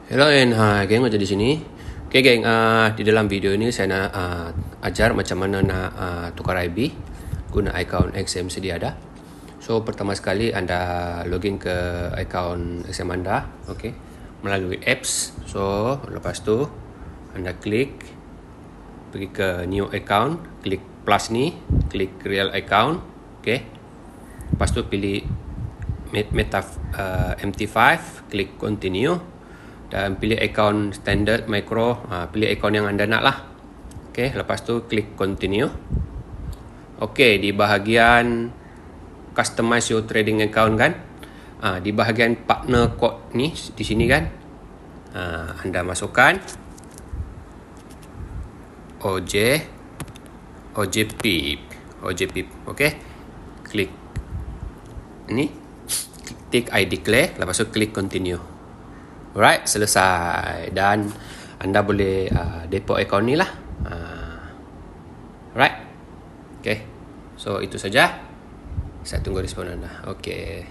Hello and geng, macam di sini. Okay geng, di dalam video ini saya nak ajar macam mana nak tukar IB guna akaun XM sedia ada. So pertama sekali anda login ke akaun XM anda, okay, melalui apps. So lepas tu anda klik pergi ke new account, klik plus ni, klik real account, okay. Lepas tu pilih Meta MT5, klik continue. Dan pilih akaun standard micro, pilih akaun yang anda nak lah. Okay, lepas tu klik continue. Okay, di bahagian customize your trading account kan, di bahagian partner code ni di sini kan, anda masukkan OJPIP. Okay, klik ni, tick I declare, lepas tu klik continue. Alright, selesai. Dan anda boleh depo akaun ni lah. Alright. Okay. So itu saja. Saya tunggu respon anda. Okay.